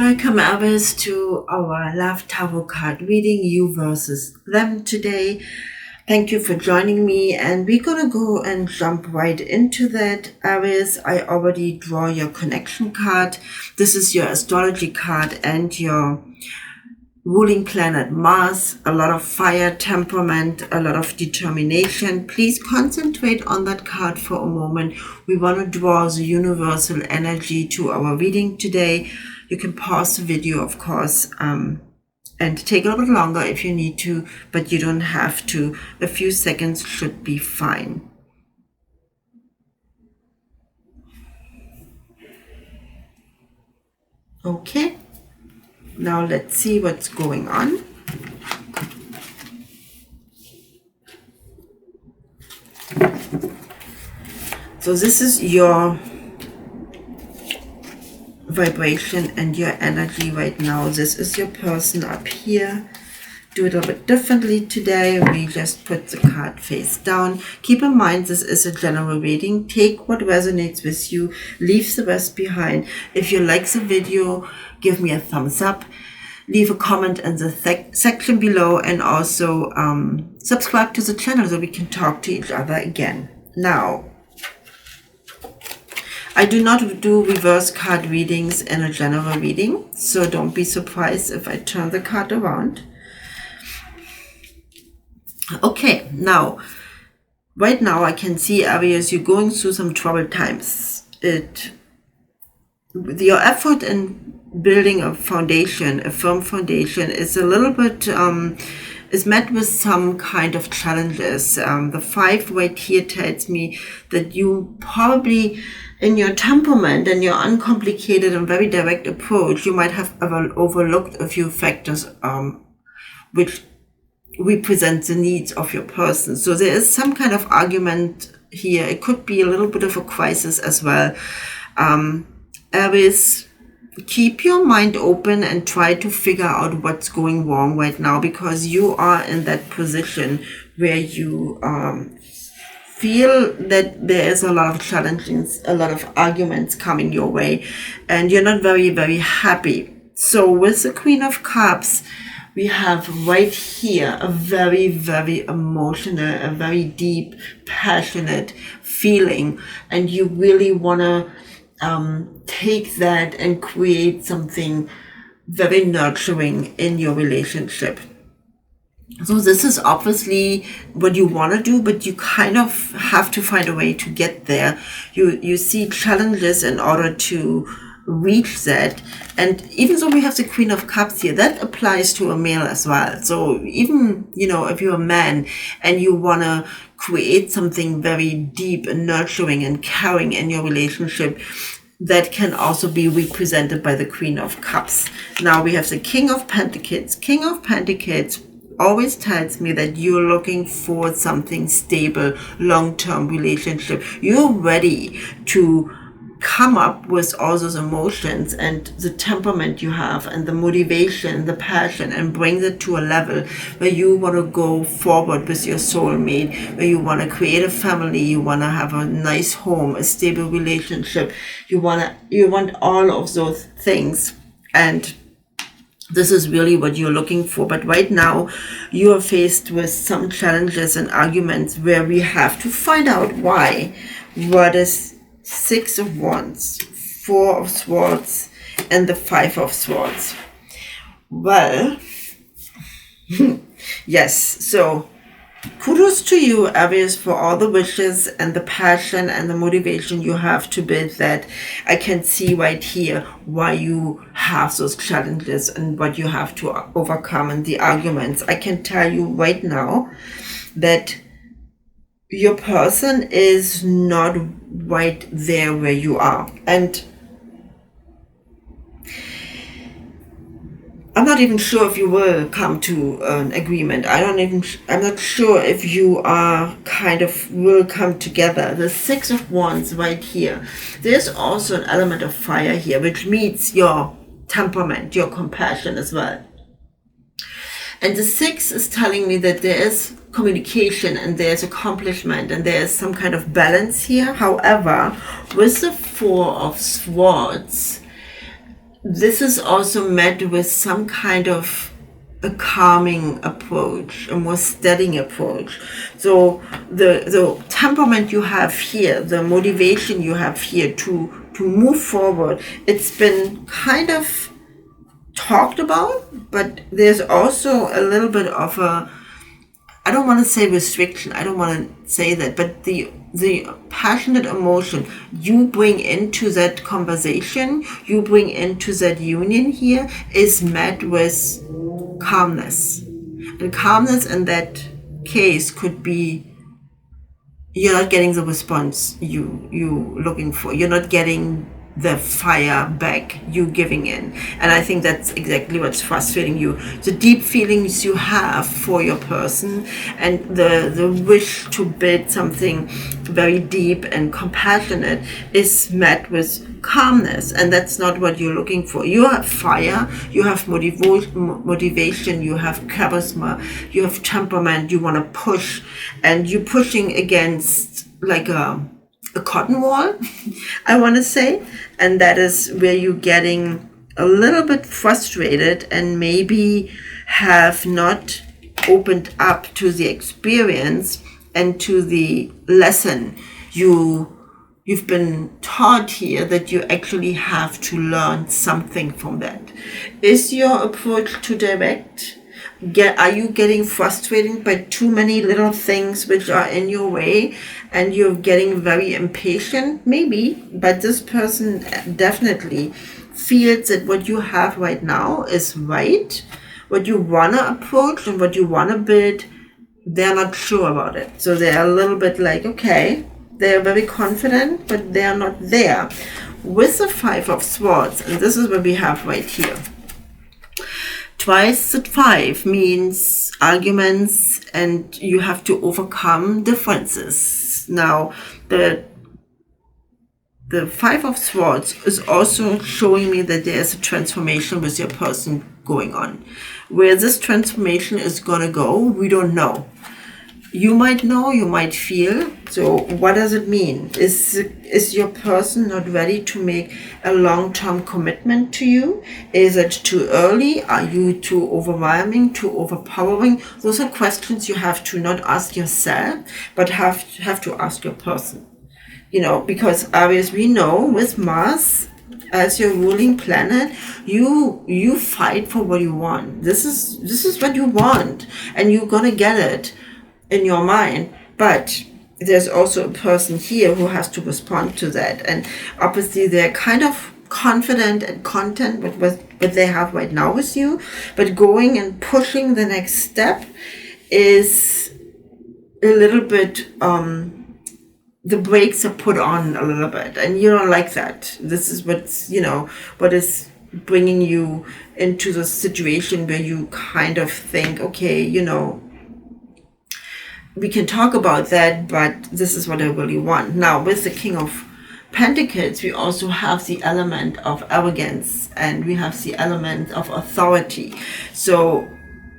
Welcome, Aries, to our Love Tarot card reading, you versus them today. Thank you for joining me, and we're gonna go and jump right into that. Aries, I already draw your connection card. This is your astrology card and your ruling planet Mars. A lot of fire, temperament, a lot of determination. Please concentrate on that card for a moment. We want to draw the universal energy to our reading today. You can pause the video, of course, and take a little bit longer if you need to, but you don't have to. A few seconds should be fine. Okay, now let's see what's going on. So this is your vibration and your energy right now. This is your person up here. Do it a bit differently today. We just put the card face down. Keep in mind, this is a general reading. Take what resonates with you, leave the rest behind. If you like the video, give me a thumbs up, leave a comment in the section below, and also subscribe to the channel so we can talk to each other again. Now, I do not do reverse card readings in a general reading, so don't be surprised if I turn the card around. Okay, now, right now I can see, Aries, you're going through some troubled times. Your effort in building a foundation, a firm foundation, is a little bit, is met with some kind of challenges. The 5 right here tells me that you probably, in your temperament and your uncomplicated and very direct approach, you might have overlooked a few factors which represent the needs of your person. So there is some kind of argument here. It could be a little bit of a crisis as well. Aries, keep your mind open and try to figure out what's going wrong right now, because you are in that position where you feel that there is a lot of challenges, a lot of arguments coming your way, and you're not very, very happy. So with the Queen of Cups, we have right here a very, very emotional, a very deep, passionate feeling, and you really want to take that and create something very nurturing in your relationship. So this is obviously what you want to do, but you kind of have to find a way to get there. You see challenges in order to reach that. And even though we have the Queen of Cups here, that applies to a male as well. So even, if you're a man and you want to create something very deep and nurturing and caring in your relationship, that can also be represented by the Queen of Cups. Now we have the King of Pentacles. King of Pentacles always tells me that you're looking for something stable, long-term relationship. You're ready to come up with all those emotions and the temperament you have and the motivation, the passion, and bring that to a level where you want to go forward with your soulmate, where you want to create a family, you want to have a nice home, a stable relationship. You want all of those things, and this is really what you're looking for. But right now you are faced with some challenges and arguments where we have to find out why. What is 6 of Wands, 4 of Swords, and the 5 of Swords? Well, yes, so kudos to you, Aries, for all the wishes and the passion and the motivation you have to build that. I can see right here why you have those challenges and what you have to overcome and the arguments. I can tell you right now that your person is not right there where you are. And I'm not even sure if you will come to an agreement. I'm not sure if you are will come together. The 6 of Wands right here. There's also an element of fire here, which meets your temperament, your compassion as well. And the 6 is telling me that there is communication and there's accomplishment and there's some kind of balance here. However, with the 4 of Swords, this is also met with some kind of a calming approach, a more steadying approach. So the temperament you have here, the motivation you have here to move forward, it's been kind of talked about, but there's also a little bit of a, I don't want to say restriction, I don't want to say that, but the passionate emotion you bring into that conversation, you bring into that union here is met with calmness. And calmness in that case could be you're not getting the response you looking for. You're not getting the fire back, you giving in. And I think that's exactly what's frustrating you. The deep feelings you have for your person and the wish to build something very deep and compassionate is met with calmness, and that's not what you're looking for. You have fire, you have motivation, you have charisma, you have temperament, you want to push, and you're pushing against like a cotton wall, I want to say, and that is where you're getting a little bit frustrated and maybe have not opened up to the experience and to the lesson you've been taught here, that you actually have to learn something from that. Is your approach too direct? Are you getting frustrated by too many little things which are in your way and you're getting very impatient? Maybe, but this person definitely feels that what you have right now is right, what you want to approach and what you want to build. They're not sure about it. So they're a little bit like, okay, they're very confident, but they're not there. With the Five of Swords, and this is what we have right here. Twice at 5 means arguments and you have to overcome differences. Now, the Five of Swords is also showing me that there's a transformation with your person going on. Where this transformation is going to go, we don't know. You might know, you might feel. So what does it mean? Is your person not ready to make a long-term commitment to you? Is it too early? Are you too overwhelming, too overpowering? Those are questions you have to not ask yourself, but have to ask your person. Because Aries, we know with Mars as your ruling planet, you fight for what you want. This is what you want, and you're gonna get it in your mind, but there's also a person here who has to respond to that, and obviously they're kind of confident and content with what they have right now with you, but going and pushing the next step is a little bit the brakes are put on a little bit, and you don't like that. This is what is bringing you into the situation where you kind of think, okay, we can talk about that, but this is what I really want. Now, with the King of Pentacles, we also have the element of arrogance and we have the element of authority. So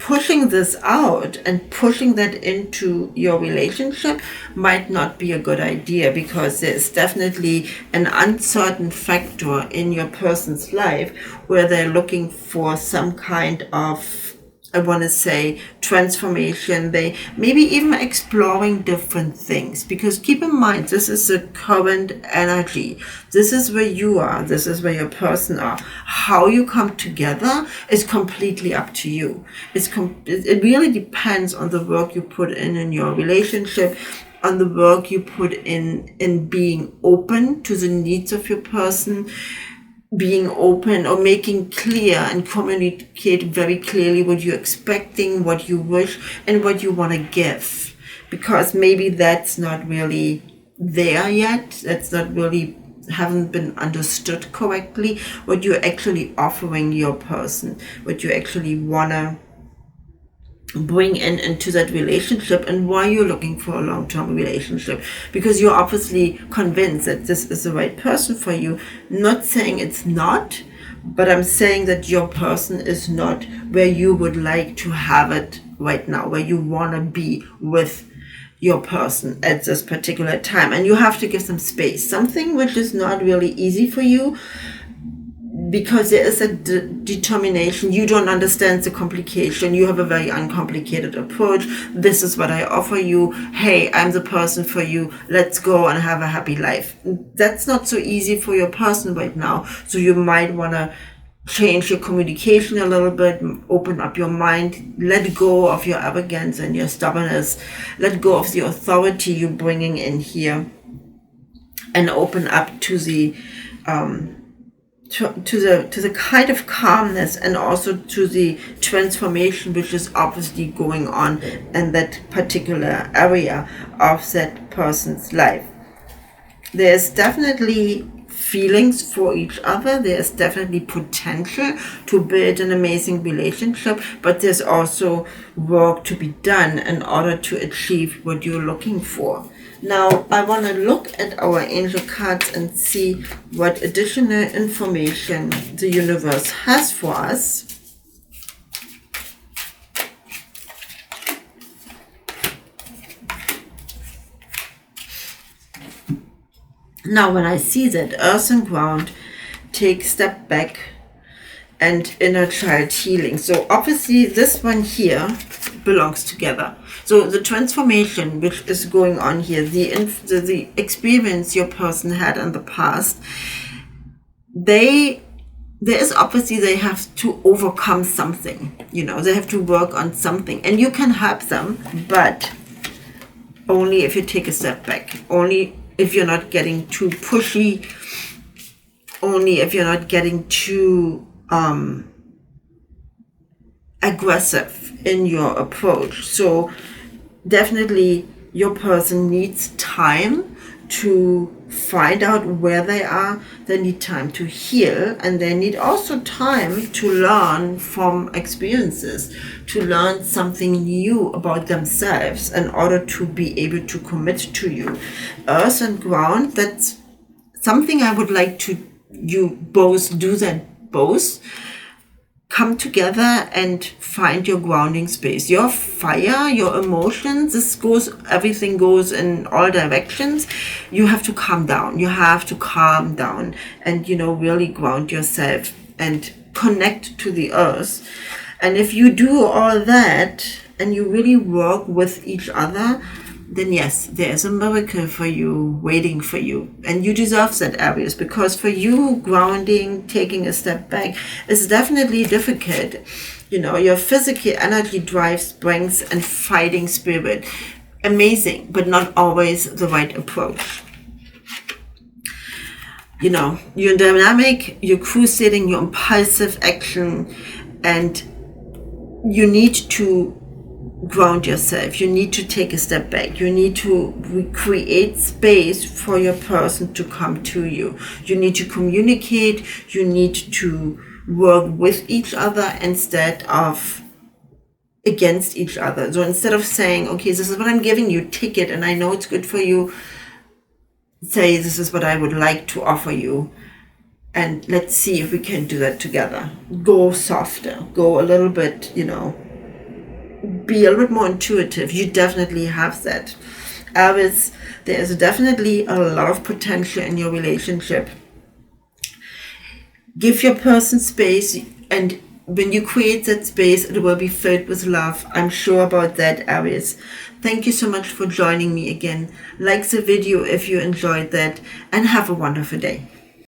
pushing this out and pushing that into your relationship might not be a good idea, because there's definitely an uncertain factor in your person's life where they're looking for some kind of, I want to say, transformation. They maybe even exploring different things, because keep in mind, this is the current energy. This is where you are. This is where your person are. How you come together is completely up to you. It really depends on the work you put in your relationship, on the work you put in being open to the needs of your person, being open or making clear and communicate very clearly what you're expecting, what you wish, and what you want to give. Because maybe that's not really there yet. That's not really, haven't been understood correctly, what you're actually offering your person, what you actually want to bring into that relationship, and why you're looking for a long-term relationship, because you're obviously convinced that this is the right person for you. Not saying it's not, but I'm saying that your person is not where you would like to have it right now, where you want to be with your person at this particular time, and you have to give them space, something which is not really easy for you, because there is a determination. You don't understand the complication. You have a very uncomplicated approach. This is what I offer you. Hey, I'm the person for you. Let's go and have a happy life. That's not so easy for your person right now. So you might want to change your communication a little bit, open up your mind, let go of your arrogance and your stubbornness, let go of the authority you're bringing in here, and open up to the to the kind of calmness and also to the transformation which is obviously going on in that particular area of that person's life. There's definitely feelings for each other. There's definitely potential to build an amazing relationship, but there's also work to be done in order to achieve what you're looking for. Now, I want to look at our angel cards and see what additional information the universe has for us. Now, when I see that earth and ground, take a step back, and inner child healing. So obviously this one here belongs together. So the transformation which is going on here, the experience your person had in the past, there is obviously they have to overcome something. They have to work on something, and you can help them, but only if you take a step back. Only if you're not getting too pushy, only if you're not getting too aggressive in your approach. So definitely your person needs time to find out where they are. They need time to heal, and they need also time to learn from experiences, to learn something new about themselves in order to be able to commit to you. Earth and ground, that's something I would like to you both do, that both come together and find your grounding space. Your fire, your emotions, everything goes in all directions. You have to calm down. You have to calm down and, really ground yourself and connect to the earth. And if you do all that and you really work with each other, then yes, there is a miracle for you, waiting for you. And you deserve that, Aries, because for you, grounding, taking a step back is definitely difficult. Your physical energy drives strength and fighting spirit. Amazing, but not always the right approach. You're dynamic, you're crusading, you're impulsive action, and you need to ground yourself. You need to take a step back. You need to create space for your person to come to you. You need to communicate. You need to work with each other instead of against each other. So instead of saying, okay, this is what I'm giving you, take it, and I know it's good for you, say, this is what I would like to offer you, and let's see if we can do that together. Go softer. Go a little bit, be a little bit more intuitive. You definitely have that. Aries, there is definitely a lot of potential in your relationship. Give your person space, and when you create that space, it will be filled with love. I'm sure about that, Aries. Thank you so much for joining me again. Like the video if you enjoyed that, and have a wonderful day.